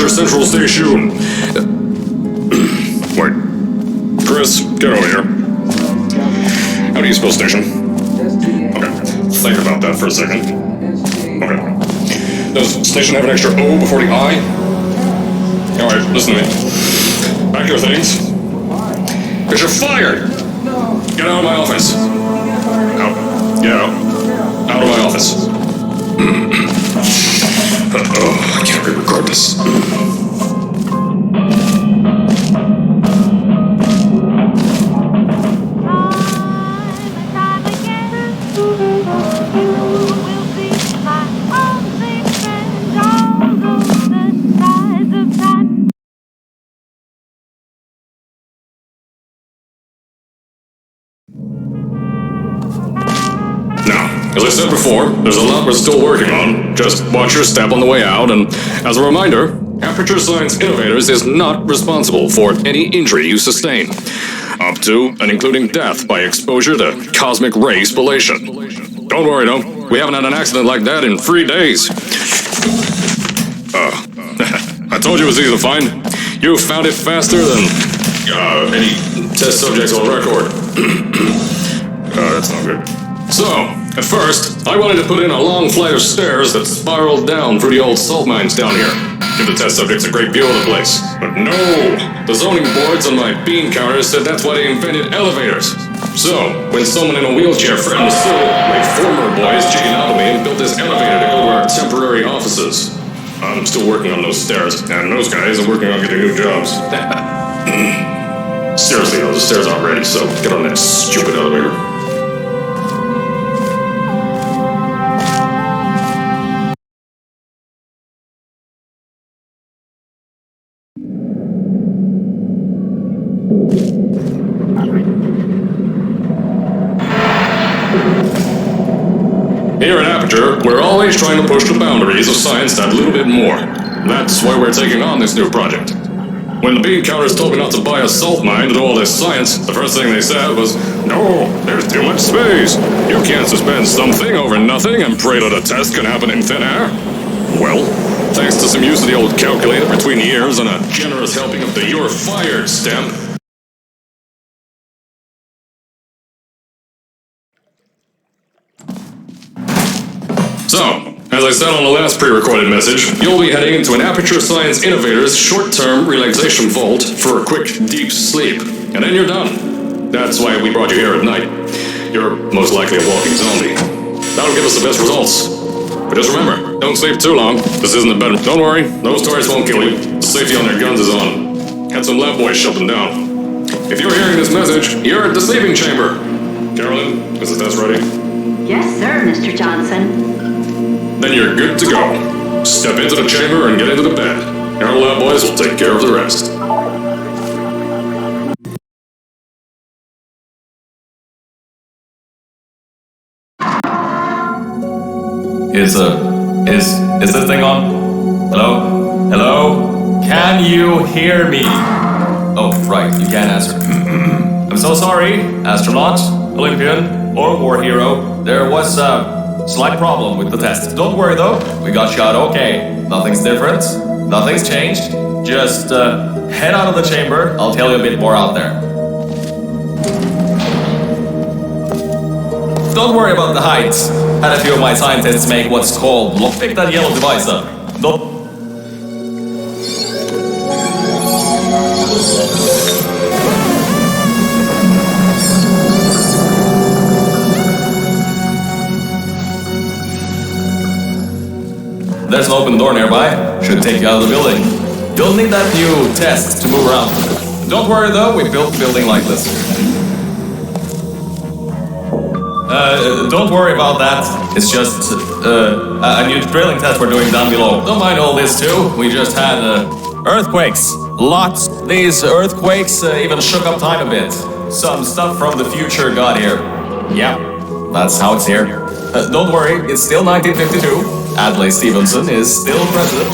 Aperture Central Station. Wait. Chris, get over here. How do you spell station? Okay. Think about that for a second. Okay. Does station have an extra O before the I? Alright, listen to me. Back to your things. Because you're fired! Get out of my office. Out. Get out. Out of my office. Oh, I can't re-record this. As I said before, there's a lot we're still working on. Just watch your step on the way out, and as a reminder, Aperture Science Innovators is not responsible for any injury you sustain, up to and including death by exposure to cosmic ray spallation. Don't worry, though. We haven't had an accident like that in 3 days. I told you it was easy to find. You found it faster than any test subjects on record. That's not good. So, at first, I wanted to put in a long flight of stairs that spiraled down through the old salt mines down here. Give the test subjects a great view of the place. But no! The zoning boards on my bean counters said that's why they invented elevators. So, when someone in a wheelchair threatened to sue, my former boys cheated out of me and built this elevator to go to our temporary offices. I'm still working on those stairs, and those guys are working on getting new jobs. Seriously though, the stairs aren't ready, so get on that stupid elevator. Here at Aperture, we're always trying to push the boundaries of science that little bit more. That's why we're taking on this new project. When the bean counters told me not to buy a salt mine to do all this science, the first thing they said was, "No, there's too much space. You can't suspend something over nothing and pray that a test can happen in thin air." Well, thanks to some use of the old calculator between the ears and a generous helping of the "you're fired" stamp, so, as I said on the last pre-recorded message, you'll be heading into an Aperture Science Innovators short-term relaxation vault for a quick, deep sleep. And then you're done. That's why we brought you here at night. You're most likely a walking zombie. That'll give us the best results. But just remember, don't sleep too long. This isn't a bedroom. Don't worry, those tourists won't kill you. The safety on their guns is on. Had some lab boys shut them down. If you're hearing this message, you're at the sleeping chamber. Carolyn, is the test ready? Yes, sir, Mr. Johnson. Then you're good to go. Step into the chamber and get into the bed. Our lab boys will take care of the rest. Is this thing on? Hello? Hello? Can you hear me? Oh, right, you can't answer. I'm so sorry, astronaut, Olympian, or war hero. There was a slight problem with the test. Don't worry though, we got shot okay. Nothing's different, nothing's changed. Just head out of the chamber, I'll tell you a bit more out there. Don't worry about the heights. Had a few of my scientists make what's called pick that yellow device up. There's an open door nearby. Should take you out of the building. You'll need that new test to move around. Don't worry though, we built the building like this. Don't worry about that. It's just a new drilling test we're doing down below. Don't mind all this too. We just had earthquakes. Lots. These earthquakes even shook up time a bit. Some stuff from the future got here. Yeah, that's how it's here. Don't worry, it's still 1952. Adlai Stevenson is still president.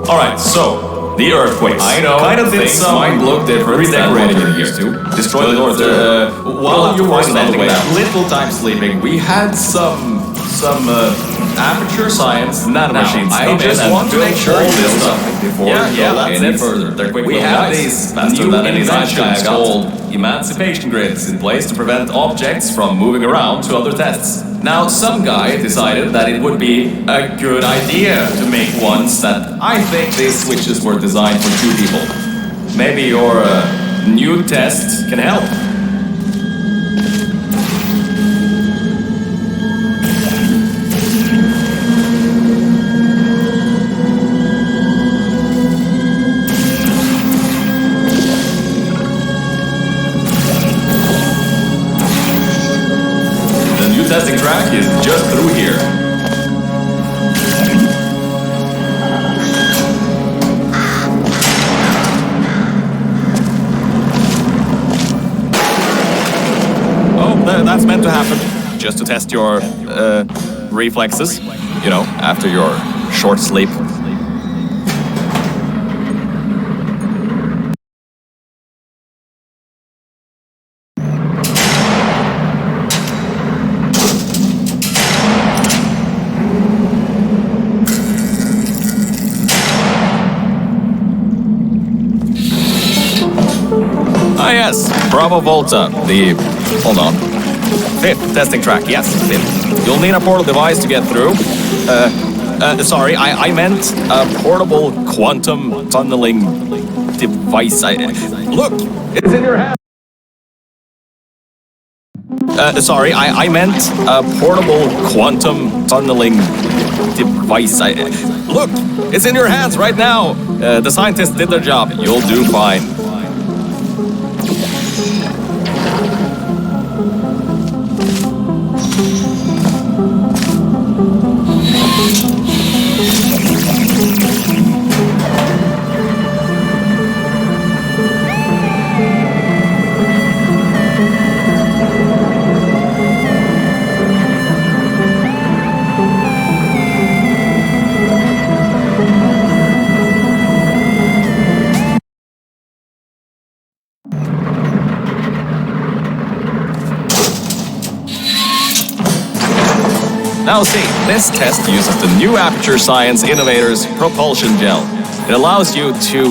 Alright, so, the earthquakes. I know, kind of things might look different. Redecorating in here too. Destroy the north. While you were spending that little time sleeping, we had some Aperture Science nanomachines. I just want to make sure you know something before we go any further. They're quick. We have these faster than any inventions called emancipation grids in place to prevent objects from moving around to other tests. Now, some guy decided that it would be a good idea to make ones that I think these switches were designed for two people. Maybe your new test can help. Testing track is just through here. Oh, that's meant to happen. Just to test your reflexes, you know, after your short sleep. Ah, yes, Bravo Volta, hold on, 5th testing track, yes, 5th. You'll need a portal device to get through. Sorry, I meant a portable quantum tunneling device. Look, it's in your hand. Sorry, I meant a portable quantum tunneling device. Look, it's in your hands right now. The scientists did their job. You'll do fine. Now see, this test uses the new Aperture Science Innovators Propulsion Gel. It allows you to...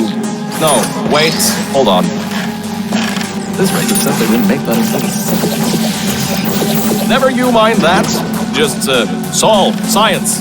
No, wait, hold on. This radio said they didn't make that in Never you mind that. Just, solve science.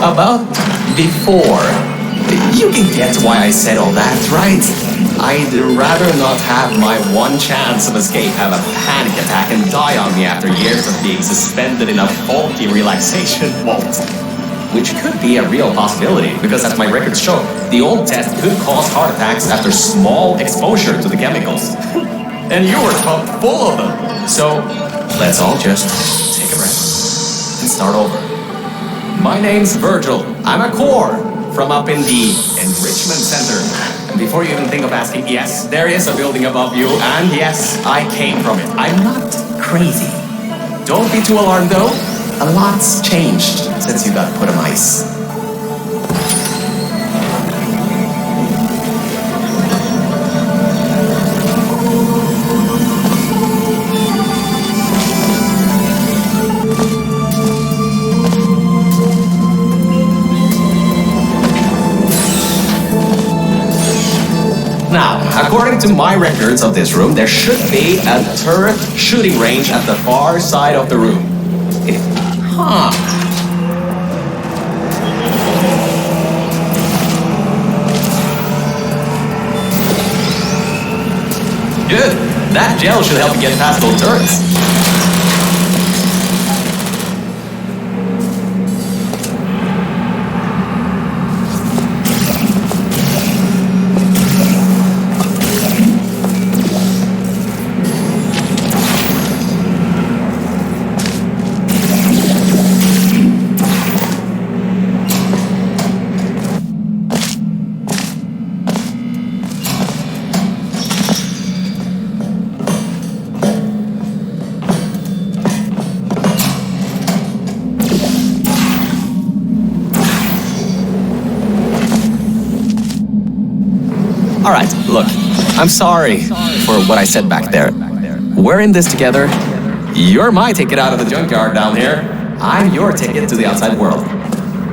About before, you can get why I said all that, right? I'd rather not have my one chance of escape have a panic attack and die on me after years of being suspended in a faulty relaxation vault. Which could be a real possibility, because as my records show, the old test could cause heart attacks after small exposure to the chemicals. And you were pumped full of them. So, let's all just take a breath and start over. My name's Virgil. I'm a core from up in the Enrichment Center. And before you even think of asking, yes, there is a building above you, and yes, I came from it. I'm not crazy. Don't be too alarmed though. A lot's changed since you got put on ice. Now, according to my records of this room, there should be a turret shooting range at the far side of the room. Good. That gel should help you get past those turrets. All right, look, I'm sorry for what I said back there. We're in this together. You're my ticket out of the junkyard down here. I'm your ticket to the outside world.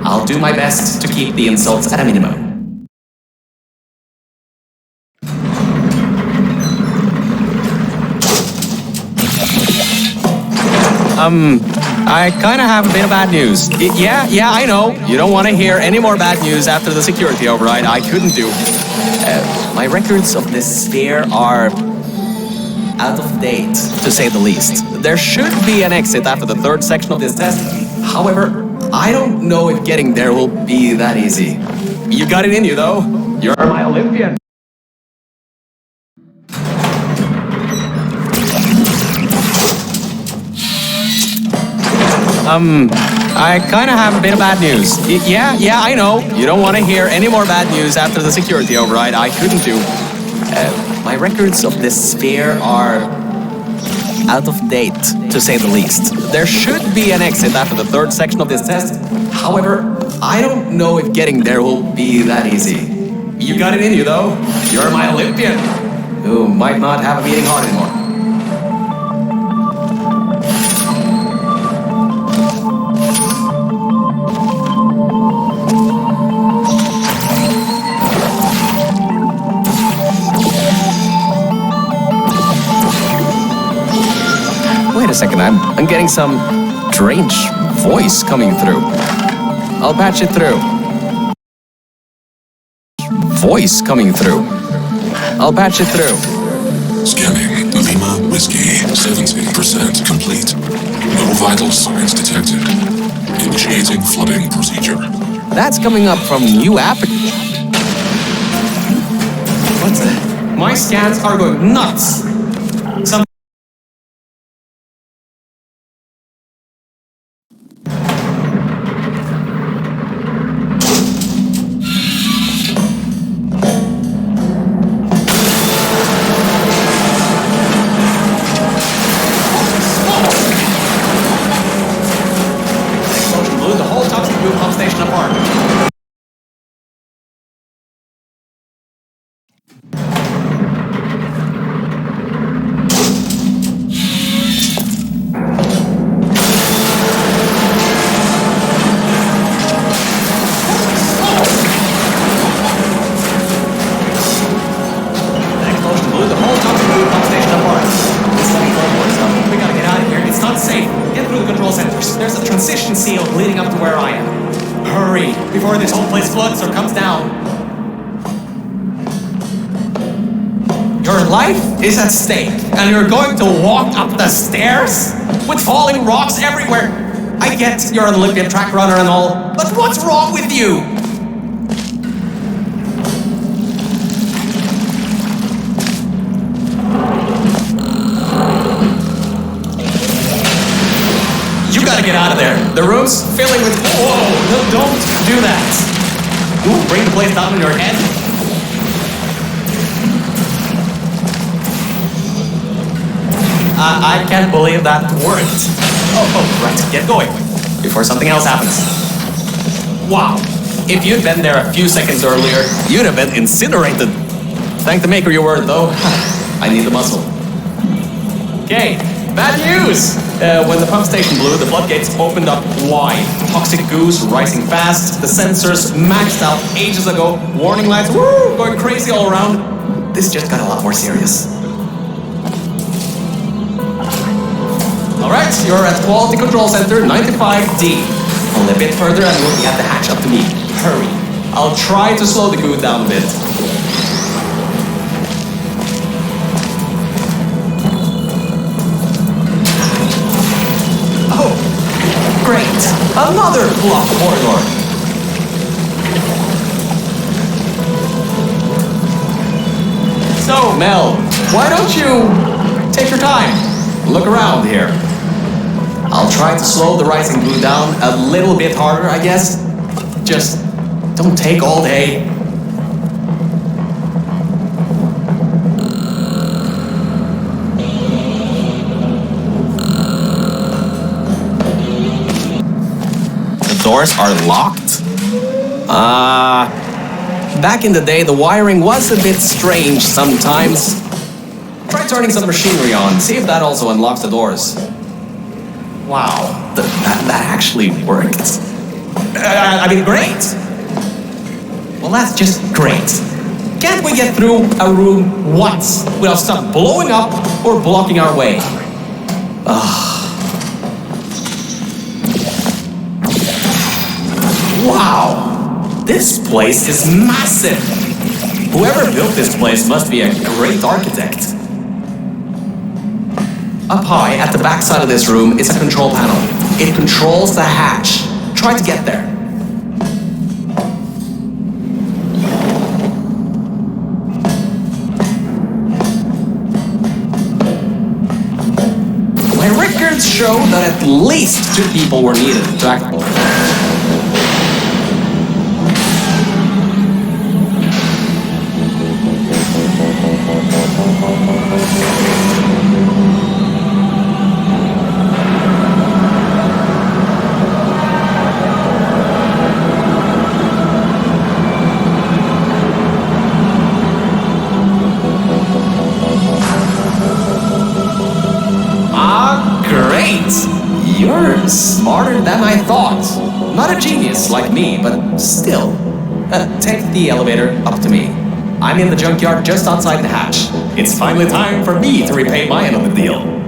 I'll do my best to keep the insults at a minimum. I kind of have a bit of bad news. Yeah, I know. You don't want to hear any more bad news after the security override. I couldn't do. My records of this sphere are out of date, to say the least. There should be an exit after the third section of this test. However, I don't know if getting there will be that easy. You got it in you, though. You're my Olympian. I kind of have a bit of bad news. Yeah, I know. You don't want to hear any more bad news after the security override. I couldn't do. My records of this sphere are out of date, to say the least. There should be an exit after the third section of this test. However, I don't know if getting there will be that easy. You got it in you, though. You're my Olympian, who might not have a beating heart anymore. Wait a second, I'm getting some strange voice coming through. I'll patch it through. Voice coming through. I'll patch it through. Scanning Lima Whiskey, 70% complete. No vital signs detected. Initiating flooding procedure. That's coming up from new app. What's that? My scans are going nuts. Some blew the whole toxic fuel pump station apart. That explosion blew the whole toxic fuel pump station apart. It's like we gotta get out of here. It's not safe. Get through the control centers. There's a transition seal leading up to where I am. Hurry, before this whole place floods or comes down. Your life is at stake, and you're going to walk up the stairs with falling rocks everywhere. I get you're an Olympian track runner and all, but what's wrong with you? You gotta get out of there. The room's filling with... Whoa, no, don't do that. Ooh, bring the place down on your head. I can't believe that worked. Oh, right, get going. Before something else happens. Wow. If you'd been there a few seconds earlier, you'd have been incinerated. Thank the maker you were, though. I need the muscle. Okay, bad news! When the pump station blew, the floodgates opened up wide. Toxic goos rising fast, the sensors maxed out ages ago, warning lights going crazy all around. This just got a lot more serious. Alright, you're at Quality Control Center 95D. Only a bit further and you'll be at the hatch up to me. Hurry. I'll try to slow the goo down a bit. Another blocked corridor. So, Mel, why don't you take your time? Look around here. I'll try to slow the rising glue down a little bit harder, I guess. Just don't take all day. The doors are locked? Back in the day, the wiring was a bit strange sometimes. Try turning some machinery on, see if that also unlocks the doors. Wow, that actually worked. I mean, great. Well, that's just great. Can't we get through a room once without stuff blowing up or blocking our way? Wow, this place is massive. Whoever built this place must be a great architect. Up high, at the back side of this room, is a control panel. It controls the hatch. Try to get there. My records show that at least 2 people were needed to activate. You're smarter than I thought. Not a genius like me, but still. Take the elevator up to me. I'm in the junkyard just outside the hatch. It's finally time for me to repay my end of the deal.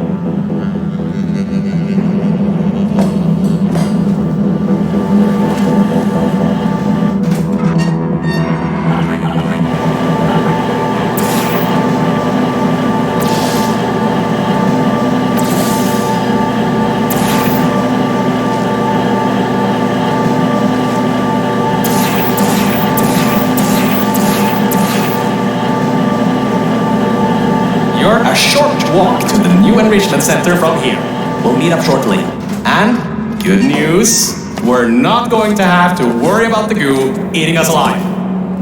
A short walk to the new enrichment center from here. We'll meet up shortly. And good news, we're not going to have to worry about the goo eating us alive.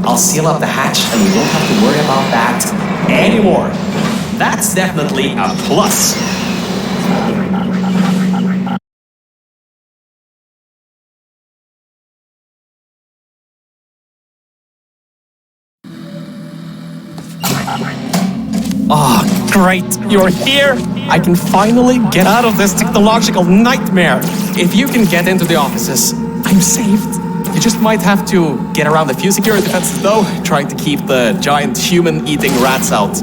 I'll seal up the hatch and we don't have to worry about that anymore. That's definitely a plus. Ah, great, you're here! I can finally get out of this technological nightmare! If you can get into the offices, I'm saved. You just might have to get around a few security fences though, trying to keep the giant human-eating rats out.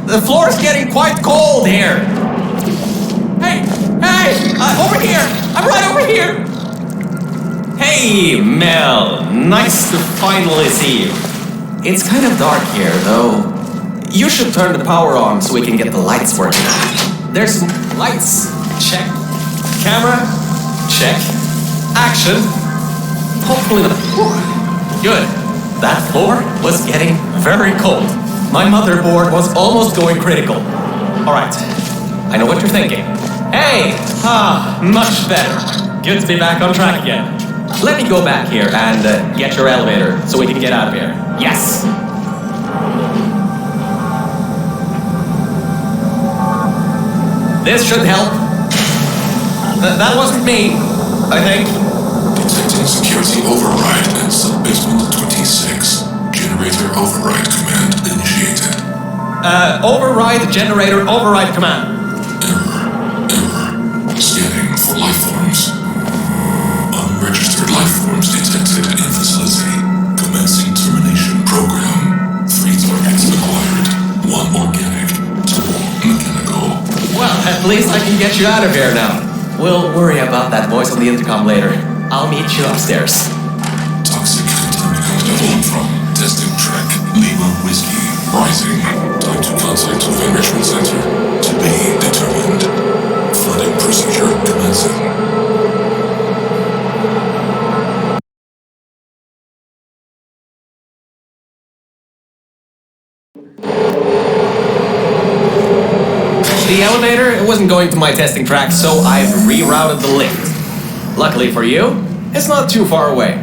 The floor's getting quite cold here. Hey, over here. I'm right over here. Hey, Mel. Nice to finally see you. It's kind of dark here, though. You should turn the power on so we can get the lights working. There's lights. Check. Camera. Check. Action. Hopefully not. Good. That floor was getting very cold. My motherboard was almost going critical. Alright, I know what you're thinking. Hey! Much better. Good to be back on track again. Let me go back here and get your elevator so we can get out of here. Yes! This should help. That wasn't me, I think. Detecting security override at sub-basement 26. Generator override command initiated. Override generator override command. Error. Scanning for life forms. Unregistered life forms detected in facility. Commencing termination program. 3 targets acquired. 1 organic, 2 mechanical. Well, At least I can get you out of here now. We'll worry about that voice on the intercom later. I'll meet you upstairs. Toxic contaminant level from testing track Lima Whiskey rising. Time to contact the enrichment center to be determined. Flooding procedure commencing. The elevator, it wasn't going to my testing track, so I've rerouted the lift. Luckily for you, it's not too far away.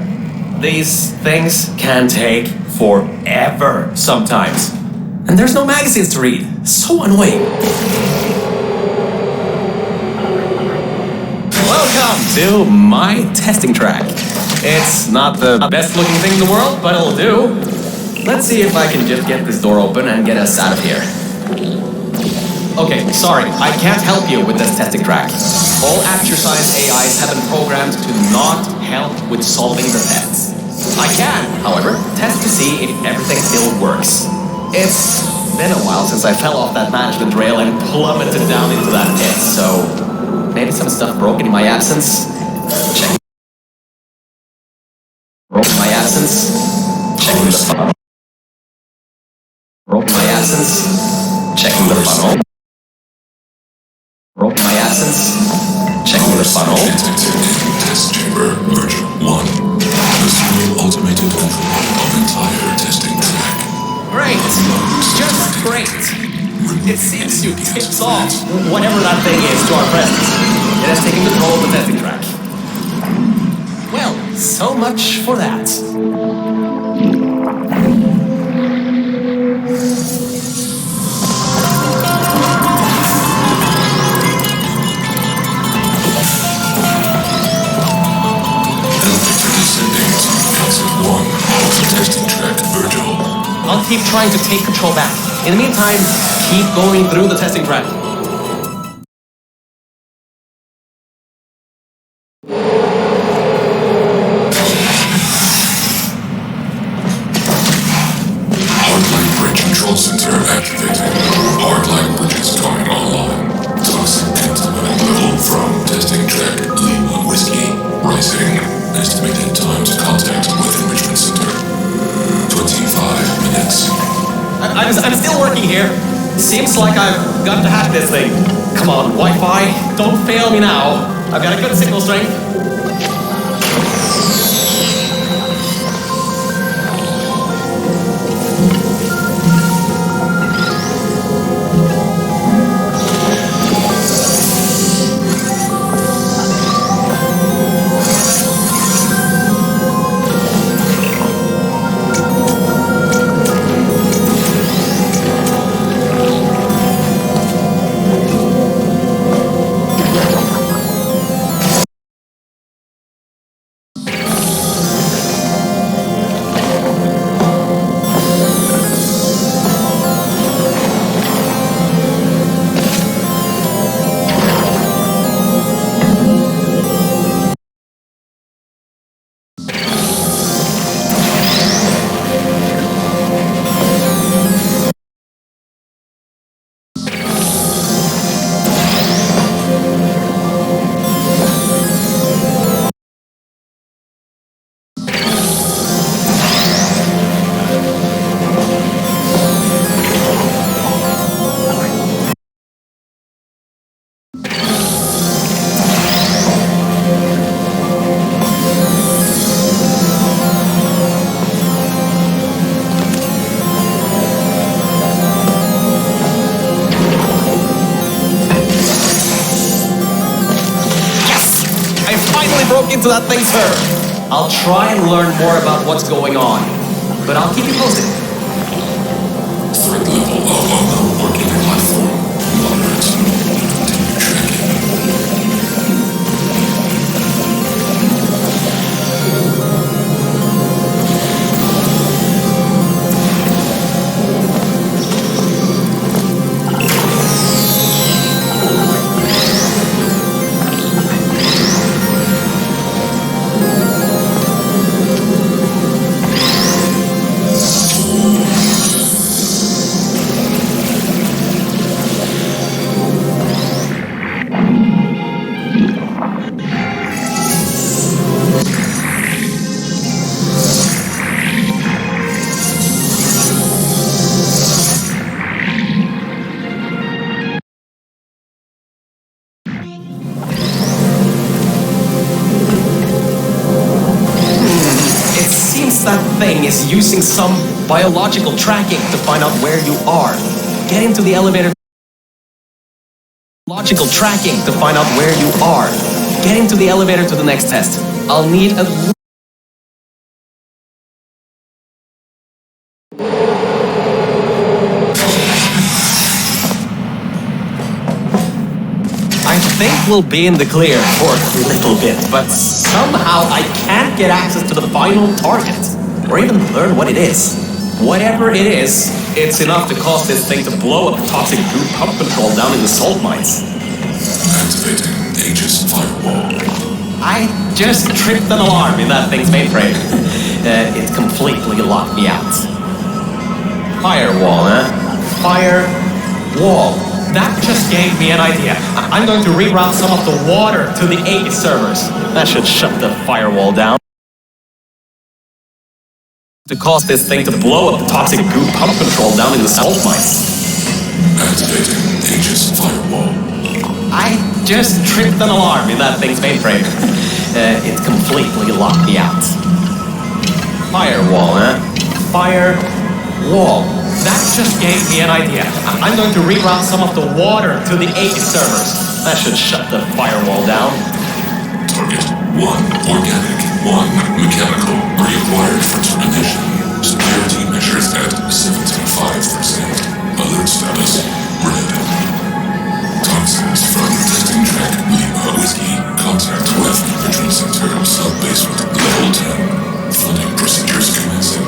These things can take forever sometimes. And there's no magazines to read. So annoying. Welcome to my testing track. It's not the best looking thing in the world, but it'll do. Let's see if I can just get this door open and get us out of here. Okay, sorry, I can't help you with this testing track. All Aperture Science AIs have been programmed to not help with solving the tests. I can, however, test to see if everything still works. It's been a while since I fell off that management rail and plummeted down into that pit, so maybe some stuff broken in my absence. Check. Broke in my absence. Checking the funnel. Broke in my absence. Checking the funnel. Broke my absence. Checking the funnel. Detected in test chamber version 1. Pursuing automated control of entire testing track. Great. Just great. It seems to tips off whatever that thing is to our presence. It has taken control of the testing track. Well, so much for that. Testing track Virgil. I'll keep trying to take control back. In the meantime, keep going through the testing track. Hardline bridge control center activating. Hardline bridges coming online. Toxic contaminant level from testing track Lima Whiskey rising. Estimated time to contact with enrichment center. 25 minutes. I'm still working here. Seems like I've got to hack this thing. Come on, Wi-Fi, don't fail me now. I've got a good signal strength. Into that thing, sir. I'll try and learn more about what's going on, but I'll keep you posted. Threat level of unknown working platform. Moderate. Continue tracking. is using some biological tracking to find out where you are. Get into the elevator. Logical tracking to find out where you are. Get into the elevator to the next test. I'll need a... I think we'll be in the clear for a little bit, but somehow I can't get access to the final target, or even learn what it is. Whatever it is, it's enough to cause this thing to blow up toxic goo pump control down in the salt mines. Activating Aegis firewall. I just tripped an alarm in that thing's mainframe. It completely locked me out. Firewall, huh? Firewall. That just gave me an idea. I'm going to reroute some of the water to the Aegis servers. That should shut the firewall down. To cause this thing to blow up the toxic goo pump control down in the salt mines. Activating Aegis firewall. I just tripped an alarm in that thing's mainframe. It completely locked me out. Firewall, huh? Firewall. That just gave me an idea. I'm going to reroute some of the water to the Aegis servers. That should shut the firewall down. Target 1 organic, 1 mechanical. Reacquired for termination. Security measures at 75%. Alert status red. Toxins from testing track Lima Whiskey. Contact with Control Center sub-basement level 10. Flooding procedures commencing.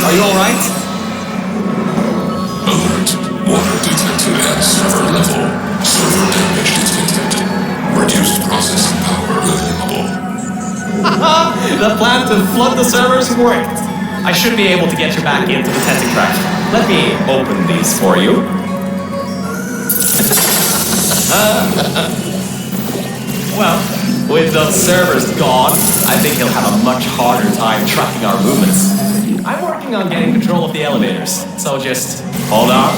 Are you alright? Alert. Water detected at server level. Server damage detected. Reduced processing power available. The plan to flood the servers worked. I should be able to get you back into the testing track. Let me open these for you. Well, with those servers gone, I think he'll have a much harder time tracking our movements. I'm working on getting control of the elevators, so just hold on,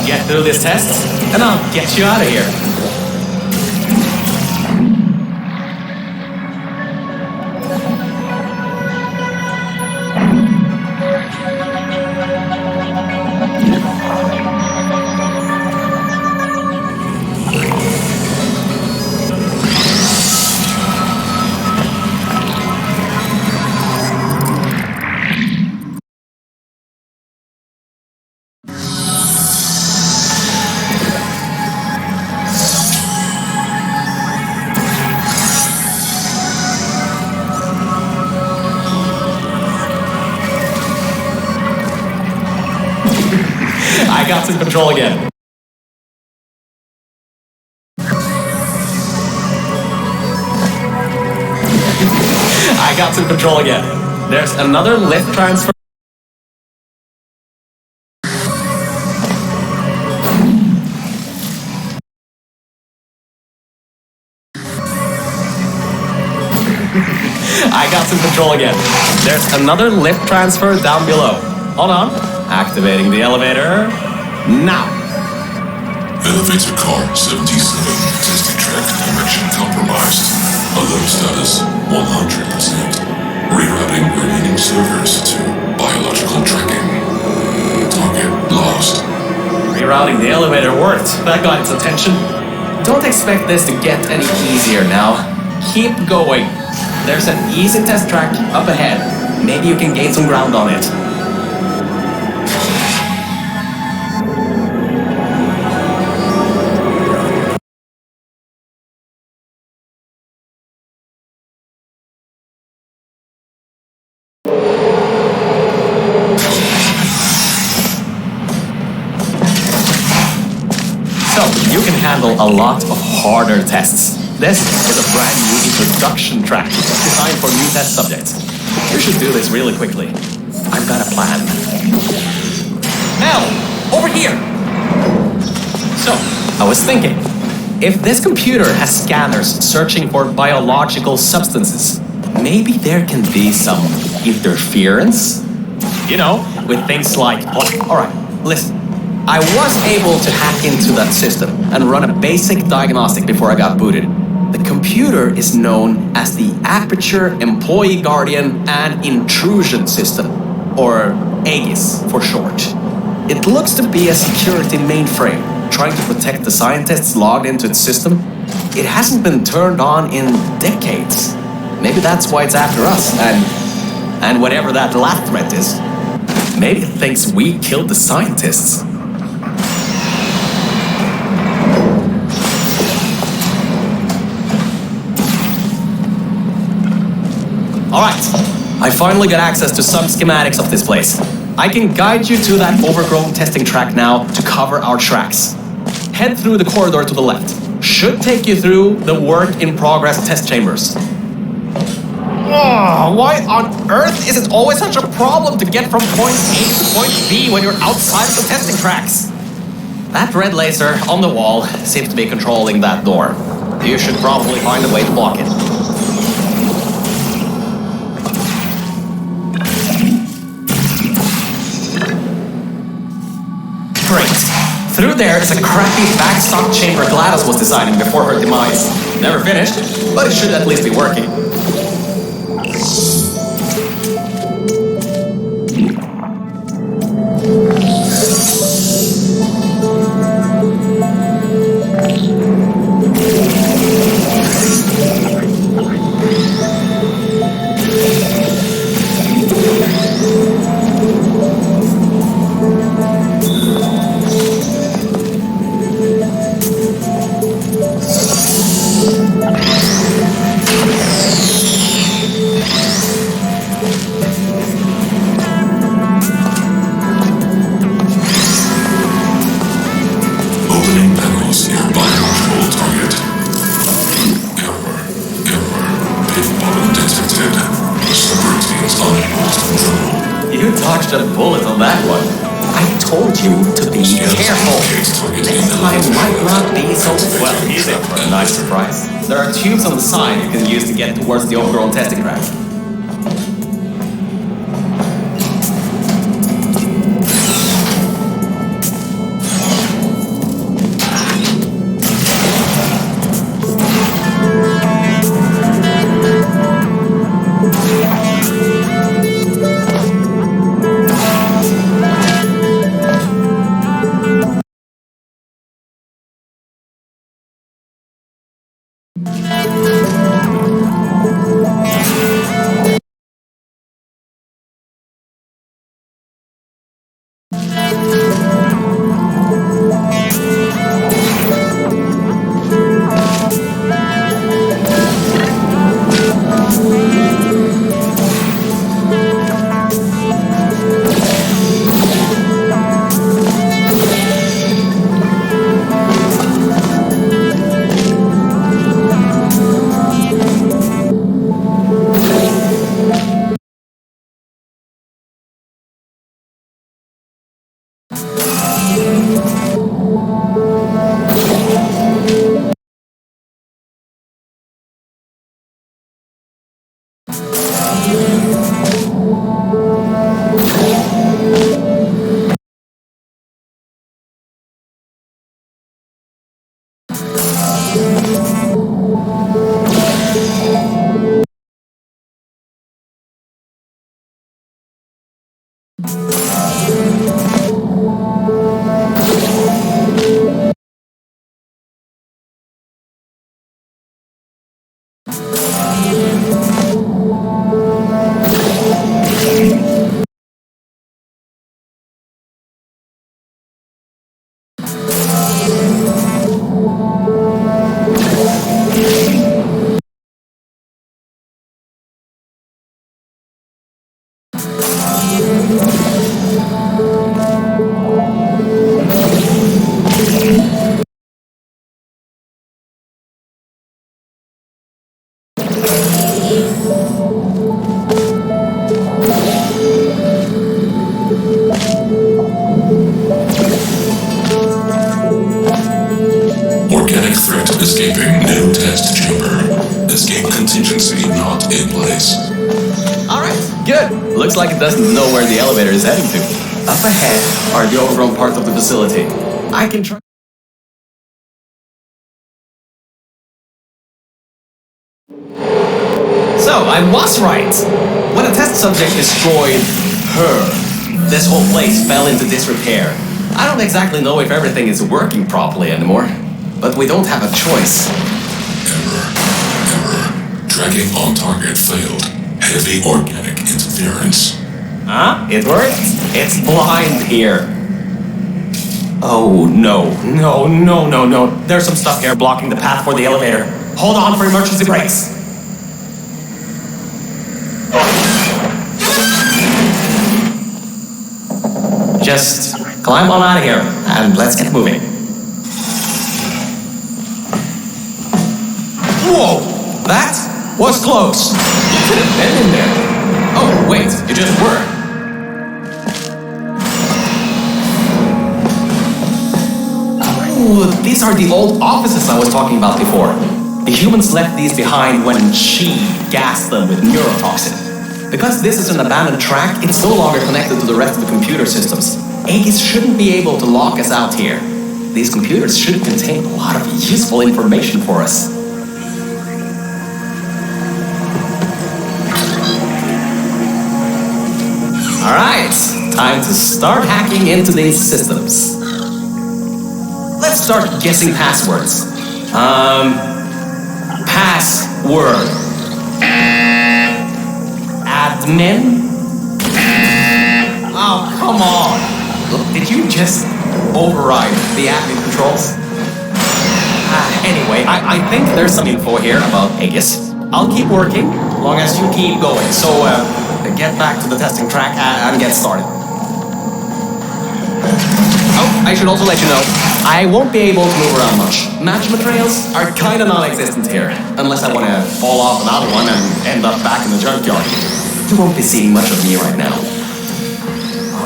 get through this test, and I'll get you out of here. I got some control again. I got some control again. There's another lift transfer. I got some control again. There's another lift transfer down below. Hold on. Activating the elevator. Now. Elevator car 77. Testing track direction compromised. Alert status 100%. Rerouting remaining servers to biological tracking. Target lost. Rerouting the elevator worked. That got its attention. Don't expect this to get any easier now. Keep going. There's an easy test track up ahead. Maybe you can gain some ground on it. So, you can handle a lot of harder tests. This is a brand new introduction track designed for new test subjects. You should do this really quickly. I've got a plan. Mel, over here! So, I was thinking, If this computer has scanners searching for biological substances, maybe there can be some interference? You know, with things like... Alright, listen. I was able to hack into that system and run a basic diagnostic before I got booted. The computer is known as the Aperture Employee Guardian and Intrusion System, or AGIS for short. It looks to be a security mainframe trying to protect the scientists logged into its system. It hasn't been turned on in decades. Maybe that's why it's after us, and whatever that last threat is. Maybe it thinks we killed the scientists. Alright, I finally got access to some schematics of this place. I can guide you to that overgrown testing track now to cover our tracks. Head through the corridor to the left. Should take you through the work-in-progress test chambers. Oh, why on earth is it always such a problem to get from point A to point B when you're outside of the testing tracks? That red laser on the wall seems to be controlling that door. You should probably find a way to block it. Great. Through there is a crappy backstop chamber GLaDOS was designing before her demise. Never finished, but it should at least be working. Opening panels near biological target. Cover. Pit bottom detected. Subroutines unable to control. You dodged a bullet on that one. I told you to be careful. Next time might not be so well. He's in for a nice surprise. There are tubes on the side you can use to get towards the overgrown testing track. Organic threat Escaping new test chamber. Escape contingency not in place. Alright, good. Looks like it doesn't know where the elevator is heading to. Up ahead are the overgrown parts of the facility. I can try. So, I was right. When a test subject destroyed her, this whole place fell into disrepair. I don't exactly know if everything is working properly anymore, but we don't have a choice. Error. Tracking on target failed. Heavy organic interference. Huh? It worked? It's blind here. Oh, no. No. There's some stuff here blocking the path for the elevator. Hold on for emergency brakes. Just climb on out of here, and let's get moving. Whoa! That was close. You could have been in there. Oh, wait, you just were. Ooh, these are the old offices I was talking about before. The humans left these behind when she gassed them with neurotoxin. Because this is an abandoned track, it's no longer connected to the rest of the computer systems. Aegis shouldn't be able to lock us out here. These computers should contain a lot of useful information for us. Alright, time to start hacking into these systems. Let's start guessing passwords. Password. Admin? Oh, come on. Look, did you just override the admin controls? Anyway, I think there's some info here about Aegis. I'll keep working, as long as you keep going. So, get back to the testing track and get started. Oh, I should also let you know, I won't be able to move around much. Match materials are kind of non-existent here, unless I want to fall off another one and end up back in the junkyard. You won't be seeing much of me right now.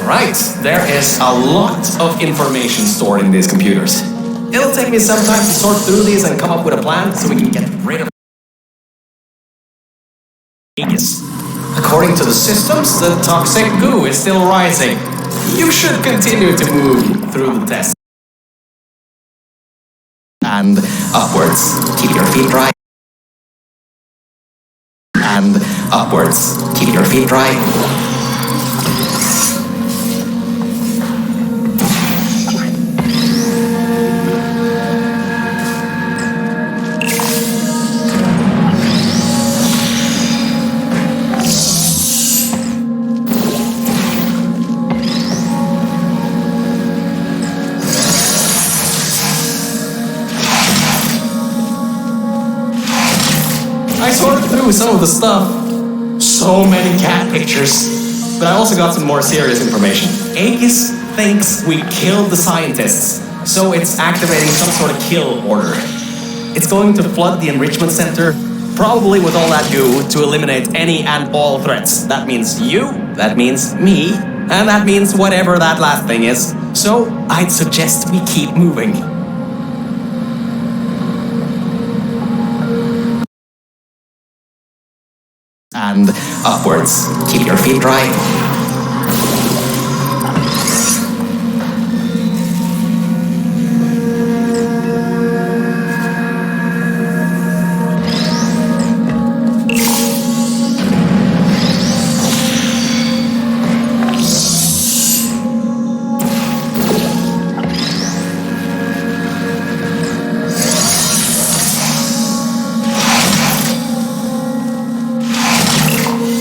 Alright, there is a lot of information stored in these computers. It'll take me some time to sort through these and come up with a plan so we can get rid of Aegis. According to the systems, the toxic goo is still rising. You should continue to move through the test. And upwards. Keep your feet dry. And upwards. Keep your feet dry. I sorted through some of the stuff. So many cat pictures. But I also got some more serious information. Aegis thinks we killed the scientists, so it's activating some sort of kill order. It's going to flood the enrichment center, probably with all that goo, to eliminate any and all threats. That means you, that means me, and that means whatever that last thing is. So I'd suggest we keep moving. And upwards. Keep your feet dry.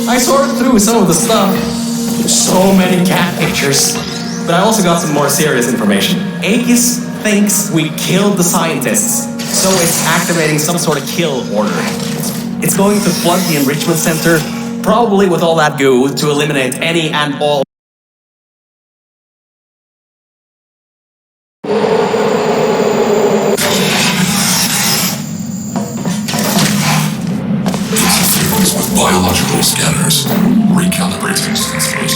I sorted through some of the stuff. So many cat pictures. But I also got some more serious information. Aegis thinks we killed the scientists, so it's activating some sort of kill order. It's going to flood the enrichment center, probably with all that goo, to eliminate any and all. Interference with biological scanners. Recalibrating sensors.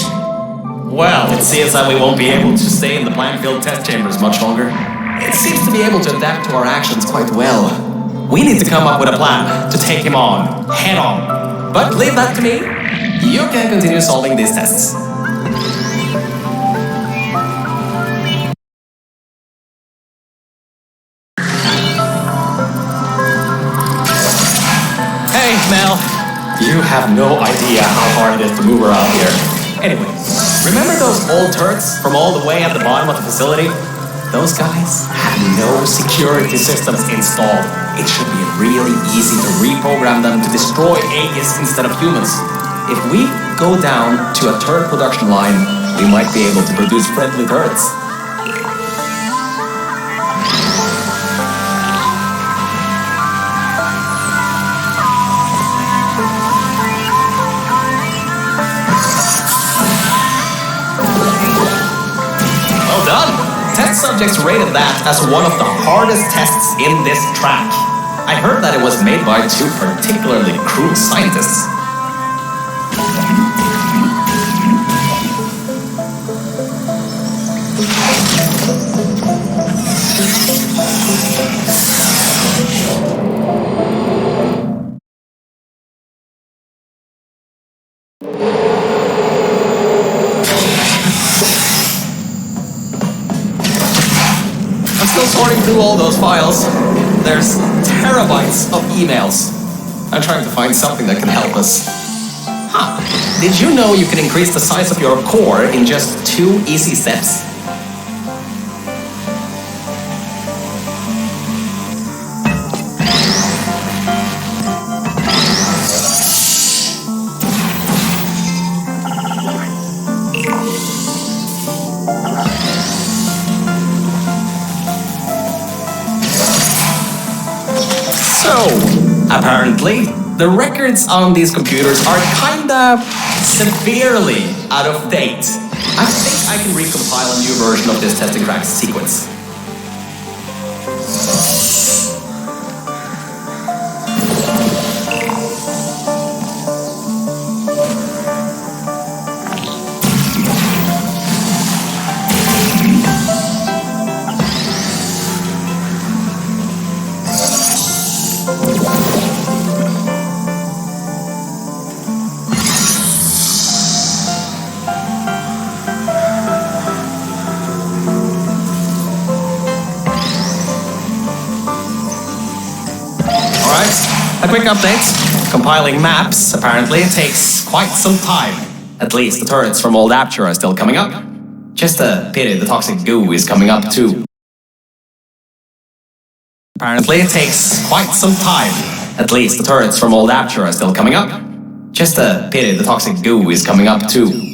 Well, it seems that we won't be able to stay in the plant-filled test chambers much longer. It seems to be able to adapt to our actions quite well. We need to come up with a plan to take him on, head on. But leave that to me. You can continue solving these tests. Hey, Mel. You have no idea how hard it is to move around here. Anyway, remember those old turrets from all the way at the bottom of the facility? Those guys had no security systems installed. It should be really easy to reprogram them to destroy Aegis instead of humans. If we go down to a turret production line, we might be able to produce friendly turrets. Well done! Test subjects rated that as one of the hardest tests in this track. I heard that it was made by two particularly cruel scientists. I'm still sorting through all those files. There's terabytes of emails. I'm trying to find something that can help us. Huh. Did you know you can increase the size of your core in just 2 easy steps? So, apparently, the records on these computers are kinda severely out of date. I think I can recompile a new version of this testing track sequence. A quick update. Compiling maps apparently takes quite some time. At least the turrets from Old Aperture are still coming up. Just a pity the toxic goo is coming up too. Apparently it takes quite some time. At least the turrets from Old Aperture are still coming up. Just a pity the toxic goo is coming up too.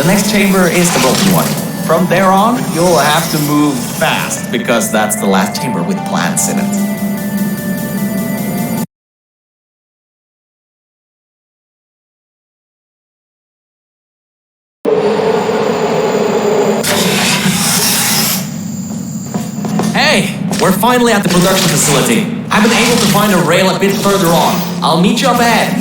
next chamber is the broken one. From there on, you'll have to move fast, because that's the last chamber with plants in it. Hey, we're finally at the production facility. I've been able to find a rail a bit further on. I'll meet you up ahead.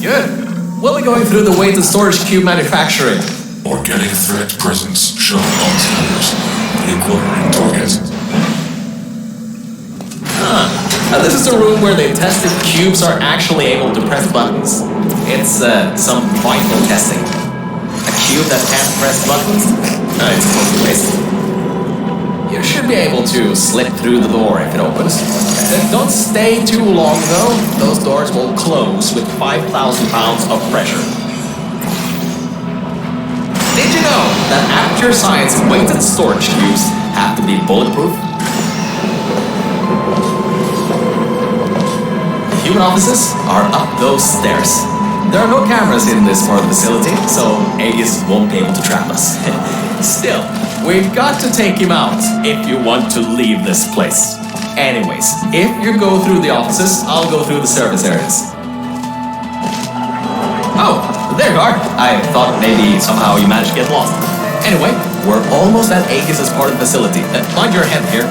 Good. We'll be going through the weighted storage cube manufacturing. Organic threat presence shown on scanners. Requiring target. This is the room where they test if cubes are actually able to press buttons. It's some vital testing. A cube that can't press buttons? It's a total waste. You should be able to slip through the door if it opens. Don't stay too long though. Those doors will close with 5,000 pounds of pressure. Did you know that Aperture Science weighted storage cubes have to be bulletproof? Human offices are up those stairs. There are no cameras in this part of the facility, so Aegis won't be able to trap us. Still, we've got to take him out if you want to leave this place. Anyways, if you go through the offices, I'll go through the service areas. Oh, there you are. I thought maybe somehow you managed to get lost. Anyway, we're almost at Aegis' part of the facility. Mind your head here.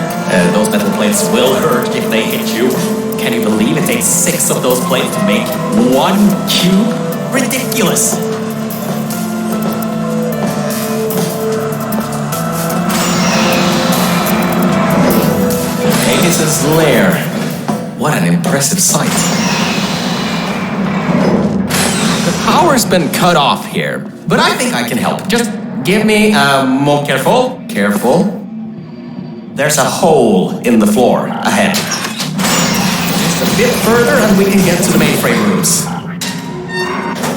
Those metal plates will hurt if they hit you. Can you believe it takes 6 of those plates to make 1 cube? Ridiculous! Aegis' lair. What an impressive sight. The power's been cut off here, but I think I can help. Just give me more careful. Careful. There's a hole in the floor ahead. Just a bit further and we can get to the mainframe rooms.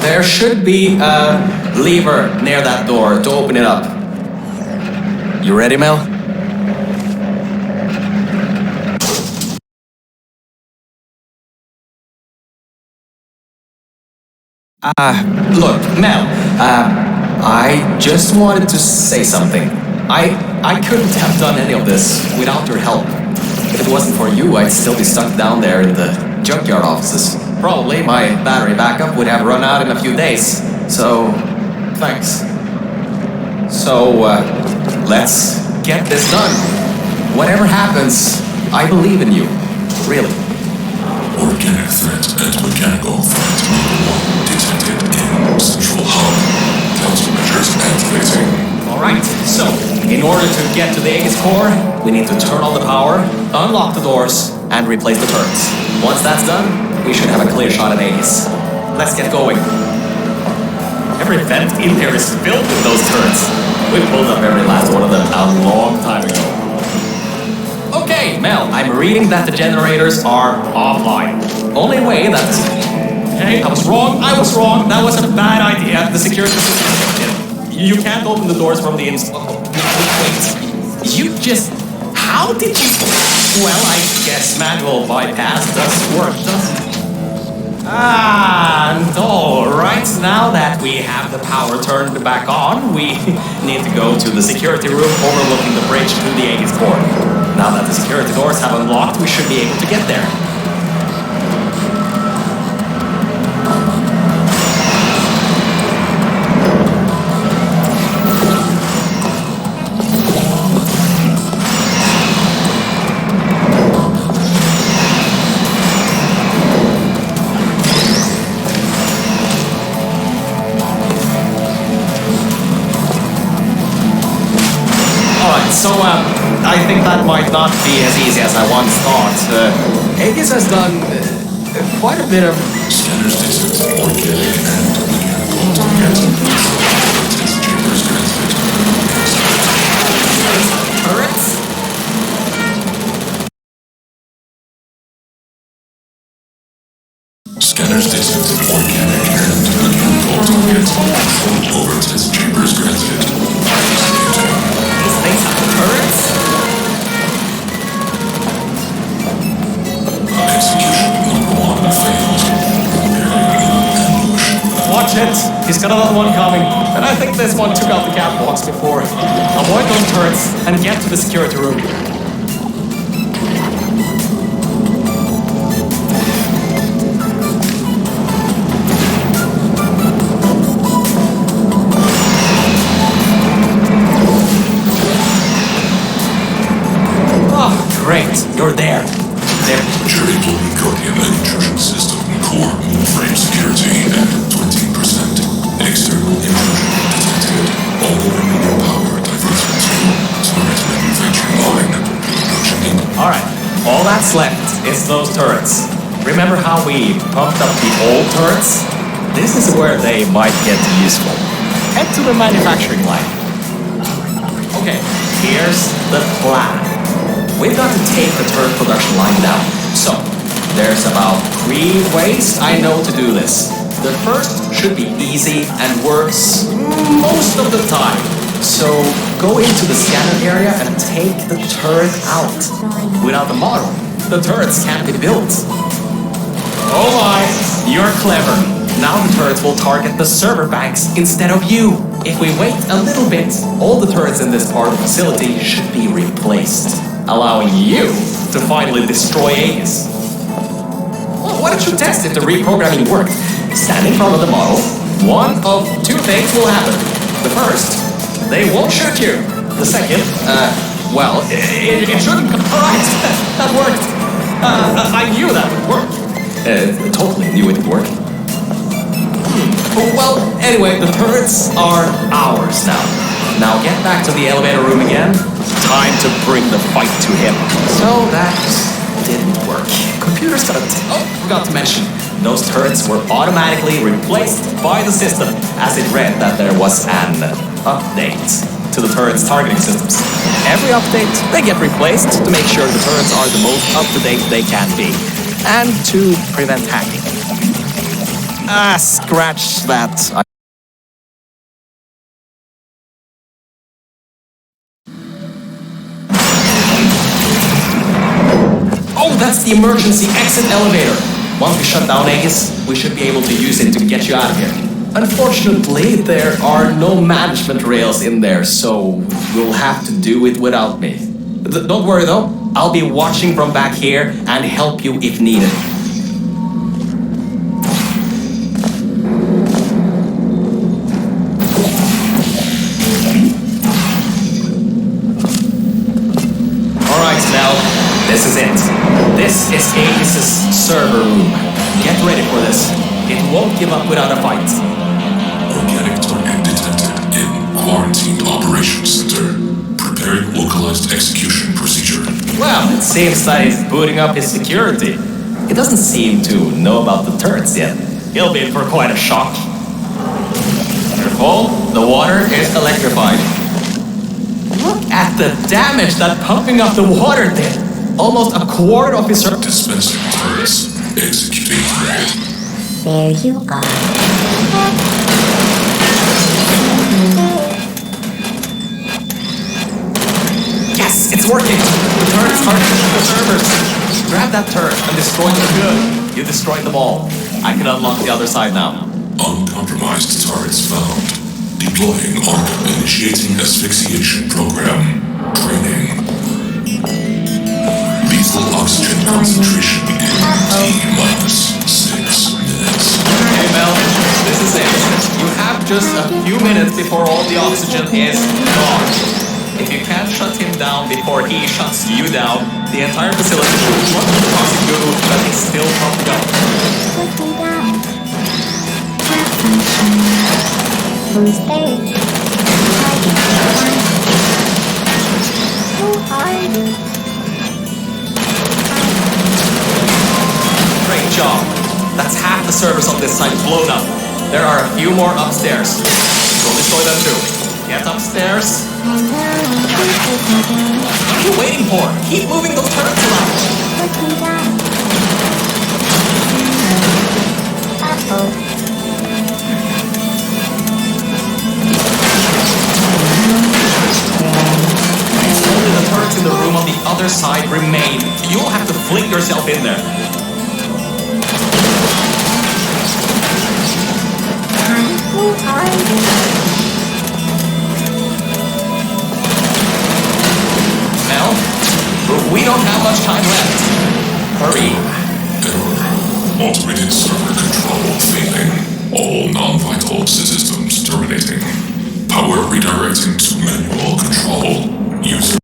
There should be a lever near that door to open it up. You ready, Mel? Look, Mel, I just wanted to say something. I couldn't have done any of this without your help. If it wasn't for you, I'd still be stuck down there in the junkyard offices. Probably my battery backup would have run out in a few days. So, thanks. So, let's get this done. Whatever happens, I believe in you. Really. Organic threat and mechanical threat number 1 detected in central hub. Countermeasures activating. Alright, so, in order to get to the Aegis core, we need to turn on the power, unlock the doors, and replace the turrets. Once that's done, we should have a clear shot at Aegis. Let's get going. Every vent in here is filled with those turrets. We pulled up every last one of them a long time ago. Okay, Mel, I'm reading that the generators are offline. Only way that... Okay, I was wrong, that was a bad idea. The security system... You can't open the doors from the inside. Wait, you just... How did you... Well, I guess manual bypass does work, doesn't it? And alright, now that we have the power turned back on, we need to go to the security room overlooking the bridge to the Aegis core. Now that the security doors have unlocked, we should be able to get there. So, I think that might not be as easy as I once thought. Aegis has done quite a bit of... Scanners detect organic and mechanical target. Test chambers transmit. turrets? Scanners detect organic and mechanical target. Over test chambers granted. These things have turrets? Execution number 1 failed. Preparing ambush. Watch it! He's got another one coming, and I think this one took out the catwalks before. Avoid those turrets and get to the security room. Great, you're there. Jury Blooming Guardian intrusion system, core frame security at 20%. External intrusion detected. All remaining power diverted to turret manufacturing line. Production in. Alright, all that's left is those turrets. Remember how we pumped up the old turrets? This is where they might get useful. Head to the manufacturing line. Okay, here's the plan. We've got to take the turret production line down. So, there's about 3 ways I know to do this. The first should be easy and works most of the time. So, go into the scanner area and take the turret out. Without the model, the turrets can't be built. Oh my, you're clever. Now the turrets will target the server banks instead of you. If we wait a little bit, all the turrets in this part of the facility should be replaced, allowing you to finally destroy Aegis. Well, why don't you test if the reprogramming worked? Stand in front of the model. One of 2 things will happen. The first, they won't shoot you. The second, well, it shouldn't. Alright, that worked. I knew that would work. Totally knew it would work. Well, anyway, the turrets are ours now. Now get back to the elevator room again. Time to bring the fight to him. So that didn't work. Computer's got forgot to mention, those turrets were automatically replaced by the system as it read that there was an update to the turret's targeting systems. Every update, they get replaced to make sure the turrets are the most up-to-date they can be. And to prevent hacking. Scratch that. Oh, that's the emergency exit elevator. Once we shut down Aegis, we should be able to use it to get you out of here. Unfortunately, there are no management rails in there, so you'll have to do it without me. Don't worry though, I'll be watching from back here and help you if needed. Alright, Mel, this is it. This is Aegis' server room. Get ready for this. It won't give up without a fight. Organic target detected in Quarantined Operations Center. Preparing localized execution procedure. Well, it seems that he's booting up his security. He doesn't seem to know about the turrets yet. He'll be in for quite a shock. Careful, the water is electrified. Look at the damage that pumping up the water did. Almost a quarter of his... Dispensing turrets. Executing threat. There you are. Yes, it's working! The turrets are the servers! Grab that turret and destroy them. Good. You destroyed them all. I can unlock the other side now. Uncompromised turrets found. Deploying on initiating asphyxiation program. Training. Lethal oxygen concentration in T-6 minutes. Hey Mel, this is it. You have just a few minutes before all the oxygen is gone. If you can't shut him down before he shuts you down, the entire facility will run the toxic goo that is still pumping up. Put me down. Malfunction. Who's there? Who are you? Great job. That's half the servers on this site blown up. There are a few more upstairs. Go destroy them too. Get upstairs. I know. Put me down. What are you waiting for? Keep moving those turrets around. Put me down. Uh-oh. It's only the turrets in the room on the other side remain. You'll have to fling yourself in there. I'm Mel, we don't have much time left. Hurry. Error. Automated server control failing. All non-vital systems terminating. Power redirecting to manual control. User